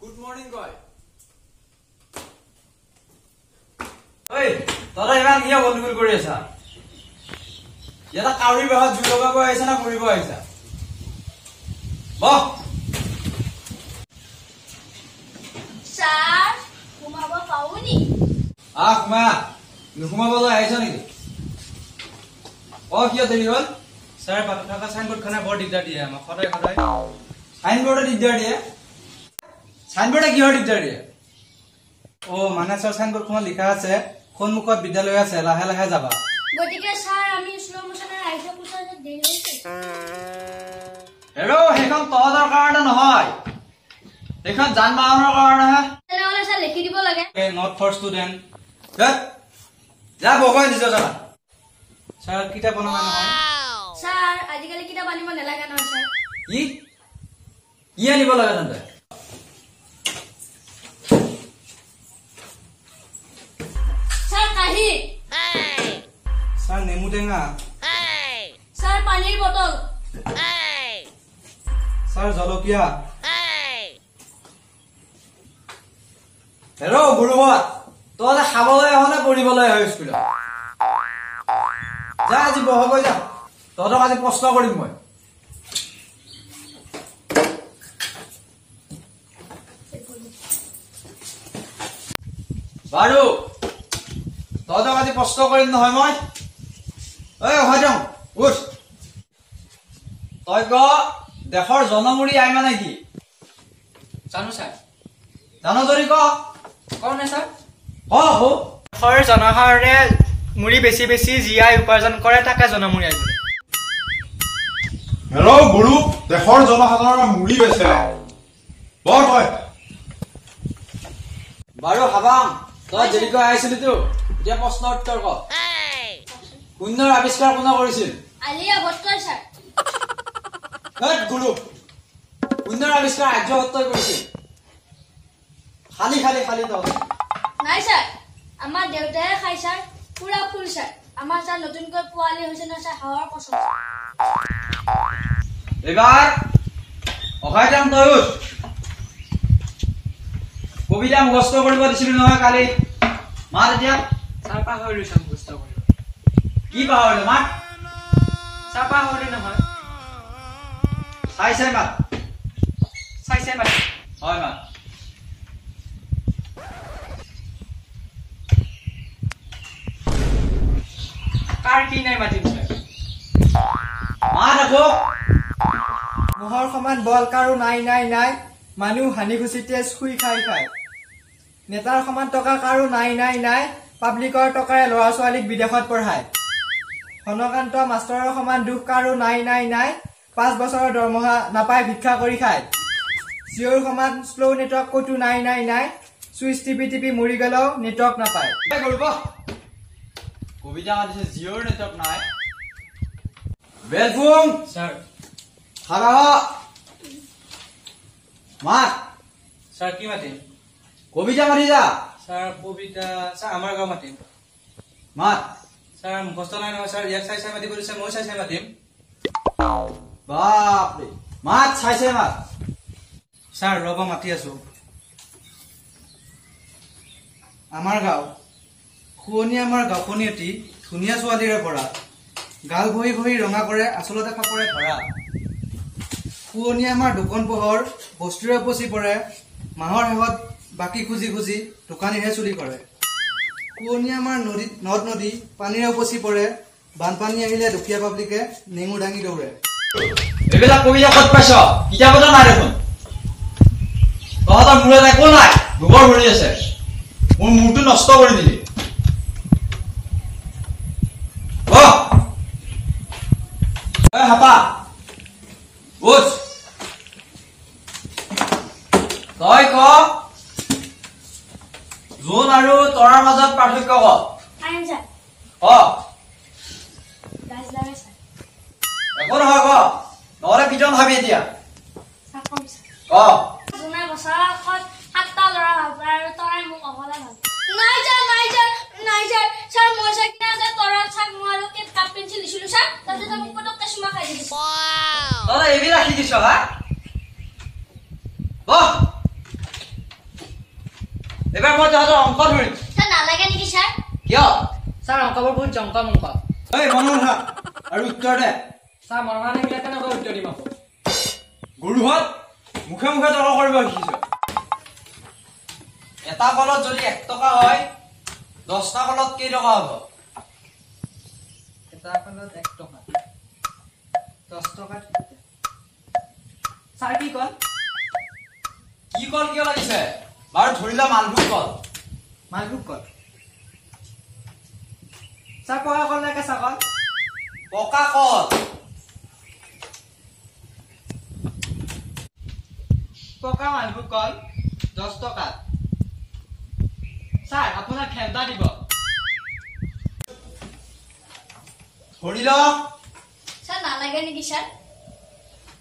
Good morning, boy. Hey, today I'm here. What do you do, sir? You are carrying a lot of jewelry. Sir, I'm carrying a lot. Boh. Sir, Kuma ba pauni? Ah, Kuma. You Kuma ba la aisa nahi? Oh, kya deri hol? Sir, pata ka signboard khana bahut digdar diya ma khodai khodai. Signboard digdar diya. Signboard কি হয় দিগদাৰ দিয়ে ও মানে sir signboard খন লিখা আছে সন্মুখত বিদ্যালয় আছে লাহে লাহে যাবা গটিকে স্যার আমি স্লো মোশনে আইছো পুছা যে দেৰি হৈছে হেল্ল' হেখন তহতৰ কাৰণে নহয় এখন যান-বাহনৰ কাৰণে হে তেনেহলে স্যাৰ লিখি দিব লাগে নট ফৰ ষ্টুডেন্ট যা বগাই দিছ যা স্যার কিতাপ বনাবা নহয় স্যার আজিকালি কিতাপ আনিব নালাগে নহয় স্যার কি আনিব লাগে তহঁতে স্যার নেমু টেঙা স্যার পানীৰ বটল স্যাৰ জলকীয়া হেল্ল' গুৰুবা তহঁতে খাবলৈ আহ নে পঢ়িবলৈ আহ স্কুলত যা আজি বহগৈ যা তহঁতক আজি প্ৰশ্ন কৰিম মই বাৰু তহঁতক আজি প্ৰশ্ন কৰিম নহয় মই ঐ অহা যাওঁ উঠ তই ক দেশৰ জনমূৰি আই মানে কি জানো স্যাৰ জানো যদি ক কোন স্যাৰ হো দেশৰ জনসাধাৰণে মুড়ি বেছি বেছি জিআই উপাৰ্জন কৰে তাকে জনমুড়ি আই বোলে হেল্ল' গুৰু দেশৰ জনসাধাৰণৰ মুড়ি বেচে বৰ তই বাৰু হাবাং তই দেৰিকৈ আহিছিলি তো এতিয়া প্ৰশ্ন উত্তৰ ক শূন্যৰ আৱিষ্কাৰ কোনে কৰিছিল আলিয়া ভট্টৰ স্যাৰ গুৰু শূন্যৰ আৱিষ্কাৰ আৰ্যভট্টই কৰিছিল খালি খালি খালি তহঁত নাই স্যাৰ আমাৰ দেউতাই খাই স্যাৰ পুৰা ফুল স্যাৰ আমাৰ স্যাৰ নতুনকৈ পোৱালি হৈছে না স্যাৰ হাওয়াৰ পছন্দ এবাৰ অহাই যাম তই উঠ কবিতা মুখস্থ কৰিব দিছিলি নহয় কালি মাত এতিয়া স্যাৰ পাহৰিলো স্যাৰ মুখস্থ কৰিব কি পাহৰিলো মাত স্যাৰ পাহৰিলো নহয় চাই চাই মাত চাই চাই মাতি হয় মাত কাৰ কি নাই মাতিম স্যাৰ মাত আকৌ মহৰ সমান বল কাৰো নাই নাই নাই মানুহ হানি খুচিতে শুই খাই খাই নেতাৰ সমান টকা কাৰো নাই নাই নাই পাব্লিকৰ টকাৰে ল'ৰা ছোৱালীক বিদেশত পঢ়ায় হনকান্ত মাষ্টৰৰ সমান দুখ কাৰো নাই নাই নাই 5 বছৰৰ দৰমহা নাপায় ভিক্ষা কৰি খায় জিঅ'ৰ সমান শ্ল' নেটৱৰ্ক ক'তো নাই নাই নাই চুইচ টিপি টিপি মৰি গ'লেও নেটৱৰ্ক নাপায় কবিতা মাতিছে জিঅ'ৰ নেটৱৰ্ক নাই বেলফুং স্যার খাবা মাত স্যার কি মাতিম কবিতা মাতি যা স্যার কবিতা স্যার আমার গাঁও মাতিম মাত স্যার মুখস্থ নাই নহয় স্যার ইয়াক চাই চাই মাতিব দিছে মই চাই চাই মাতিম বাপৰে মাত চাই চাই মাত স্যাৰ ৰব মাতি আছো আমাৰ গাঁও শুৱনি আমাৰ গাঁওখনি এটি ধুনীয়া ছোৱালীৰে পৰা গাল ঘঁহি ঘঁহি ৰঙা কৰে আচলতে ফাপৰে ধৰা শুৱনি আমাৰ দোকান পোহৰ বস্তুৰে উপচি পৰে মাহৰ শেষত বাকী খুজি খুজি দোকানীহে চুৰি কৰে শুৱনি আমাৰ নদ নদী পানীৰে উপচি পৰে বানপানী আহিলে দুখীয়া পাব্লিকে নেমু দাঙি দৌৰে এইবিলাক কবিতা ক'ত পাইছ কিতাপতো নাই দেখোন তহঁতৰ মূৰত একো নাই গোবৰ ভৰি আছে মোৰ মূৰটো নষ্ট কৰি দিলি হাপা উঠ তই ক জোন আৰু তৰাৰ মাজত পাৰ্থক্য ক আইন স্যার ক গাছ লাগে স্যার একো নহয় ক নহ'লে পিটন ভাবি এতিয়া স্যার কম স্যার ক জুনাই বছৰত 7টা ল'ৰা এবাৰ মই তহঁতৰ অংক ধৰিম ছাৰ নালাগে নেকি ছাৰ কিয় ছাৰ অংকবোৰ বহুত জংক মংক এই মনৰ কথা আৰু উত্তৰ দে ছাৰ মৰমা থাকিলে কেনেকৈ উত্তৰ দিম আকৌ গুৰুহঁত মুখে মুখে তৰ্ক কৰিব শিকিছ এটা কলত যদি 1 টকা হয় 10টা কলত কেই টকা হ'ব এটা কলত 1 টকা 10 টকা ছাৰ কি কল কি কল কিয় লাগিছে বাৰু ধৰিলা মালভোগ কল মালভোগ কল ছাৰ পকা কল নে কেঁচা কল পকা কল পকা মালভোগ কল 10 টকা ছাৰ আপোনাক ঘেণ্টা দিব ধৰিল ছাৰ নালাগে নেকি ছাৰ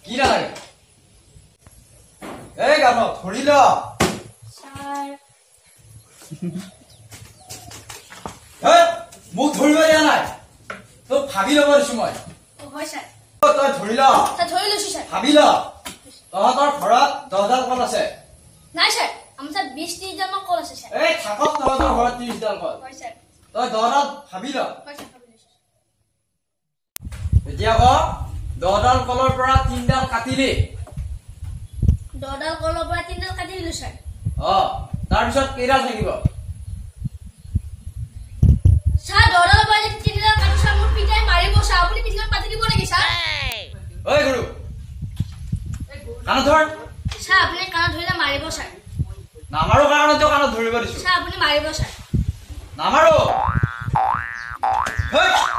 কি নালাগে এই গান ধৰিল ছাৰ মোক ধৰিব দিয়া নাই তোক ভাবি ল'ব দিছো মই হয় ছাৰ তই ধৰিল ছাৰ ধৰি লৈছো ছাৰ ভাবি ল তহঁতৰ ঘৰত 10ডাল কল আছে নাই ছাৰ আমাৰ ছাৰ 20-30 মান কল আছে ছাৰ এই থাকক তহঁতৰ ঘৰত 30ডাল কল হয় ছাৰ তই 10ডাল ভাবি ল হয় ছাৰ ভাবি লৈছো এতিয়া ক 10ডাল কলৰ পৰা 3ডাল কাটিলি 10ডাল কলৰ পৰা 3ডাল কাটি দিলো ছাৰ তাৰপিছত কেইডাল থাকিব ছাৰ 10ডালৰ পৰা যদি 3ডাল কাটো ছাৰ মোৰ পিতাই মাৰিব ছাৰ আপুনি পিঠিখন পাতি দিব নেকি ছাৰ ঐ গুৰু কাণত ধৰ ছাৰ আপুনি কাণত ধৰিলে মাৰিব ছাৰ নামাৰো কাৰণে তই কাণত ধৰিব দিছো ছাৰ আপুনি মাৰিব ছাৰ নামাৰো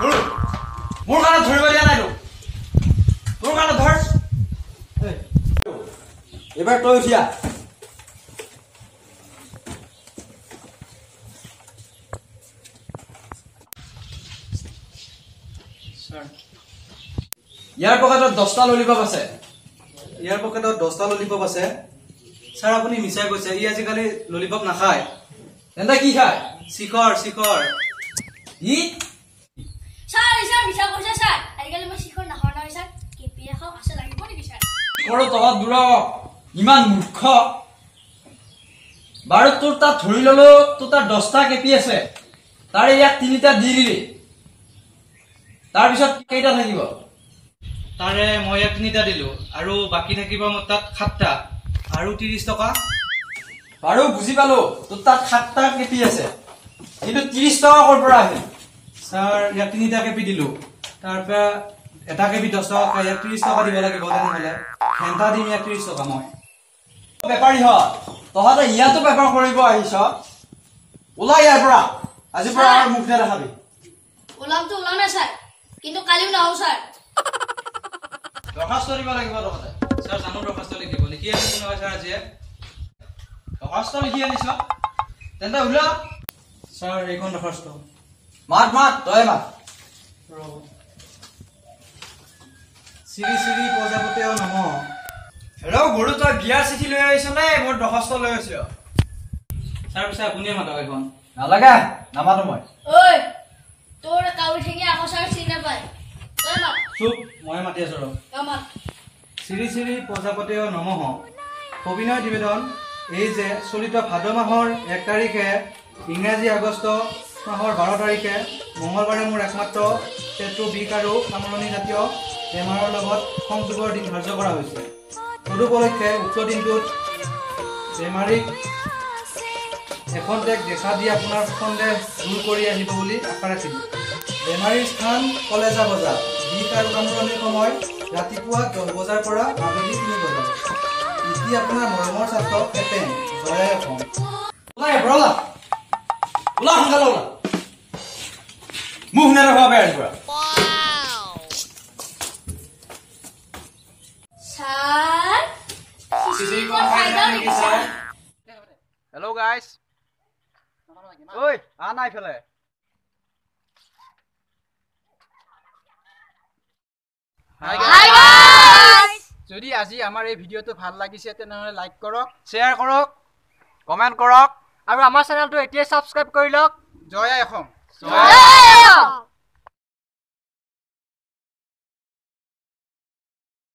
গুৰু মোৰ কাণত ধৰিব দিয়া নাই তোৰ কাণত ধৰ এবাৰ তই উঠিয়া ইয়াৰ পকেটত 10টা ললিপপ আছে ইয়াৰ পকেটত 10টা ললিপপ আছে ছাৰ আপুনি মিছাই কৈছে ই আজিকালি ললিপপ নাখায় তেন্তে কি খায় শিখৰ শিখৰ ই ছাৰ মিছা কৈছে ছাৰ আজিকালি মই শিখৰ নাখাওঁ নহয় ছাৰ কেপিয়া খাওঁ আছে লাগিব নেকি ছাৰ কৰো তহঁত দূৰ ইমান মূৰ্খ বাৰু তোৰ তাত ধৰি ললো তোৰ তাত 10টা কেপি আছে তাৰে ইয়াক 3টা দি দিলি তাৰপিছত কেইটা থাকিব তাৰে মই 3টা দিলো আৰু বাকী থাকিব মোৰ তাত 7টা আৰু 30 টকা বাৰু বুজি পালো তোৰ তাত 7টা কেপি আছে কিন্তু 30 টকা ক'ৰ পৰা আহিল ছাৰ ইয়াক 3টা কেপি দিলো তাৰ পৰা এটা কেপি 10 টকা ইয়াক 30 টকা দিব লাগিব তেনেহ'লে ঘেণ্টা দিম ইয়াক 30 টকা মই বেপাৰী হ তহঁতে ইয়াতো বেপাৰ কৰিব আহিছ ওলাই ইয়াৰ পৰা আজিৰ পৰা আৰু মুখ নেদেখাবি ওলামতো ওলাম নাই ছাৰ কিন্তু কালিও নাহো ছাৰ দৰখাস্ত দিব লাগিব তহঁতে ছাৰ জানো দৰখাস্ত লিখিব লিখি আনিছো নহয় ছাৰ আজিয়ে দৰখাস্ত লিখি আনিছ তেন্তে ওলা ছাৰ এইখন দৰখাস্ত মাত তই মাত শ্ৰী শ্ৰী প্ৰজাপতি নম হেল্ল' গুৰু তই বিয়াৰ চিঠি লৈ আহিছ নে মোৰ দৰখাস্ত লৈ আহিছ ছাৰ পিছে আপুনিয়ে মাতক এখন নালাগে নামাতো মই ঐ তোৰ কাউৰী ঠেঙি আকৌ ছাৰ চিনি নাপায় তই মাত চুপ মই মাতি আছো ৰ তই মাত শ্ৰী শ্ৰী প্ৰজাপতি নমঃ সবিনয় নিবেদন এই যে চলিত ভাদ মাহৰ 1 তাৰিখে ইংৰাজী আগষ্ট মাহৰ 12 তাৰিখে মঙলবাৰে মোৰ একমাত্ৰ পেট্ৰ বিষ আৰু কামৰণি জাতীয় বেমাৰৰ লগত সংযোগৰ দিন ধাৰ্য কৰা হৈছে তদুপলক্ষে উক্ত দিনটোত বেমাৰীক এখন দেশ দেখা দি আপোনাৰ সন্দেহ দূৰ কৰি আহিব বুলি আশা ৰাখিলোঁ বেমাৰীৰ স্থান কলেজা বজাৰ বিষ আৰু কামৰণিৰ সময় ৰাতিপুৱা 10 বজাৰ পৰা আবেলি 3 বজাৰ ইতি আপোনাৰ মৰমৰ ছাত্ৰ খেপেন জয় অসম ওলাই ওলা সোনকালে ওলা মুখ নেদেখুৱা বেয়াৰ পৰা ছাৰ চিচিকন খাই যায় নেকি ছাৰ হেল্ল' গাইজ ঐ নাই ফেলে যদি আজি আমাৰ এই ভিডিঅ'টো ভাল লাগিছে তেনেহ'লে লাইক কৰক শ্বেয়াৰ কৰক কমেণ্ট কৰক আৰু আমাৰ চেনেলটো এতিয়াই ছাবস্ক্ৰাইব কৰি লওক জয় আই অসম জয় অসম।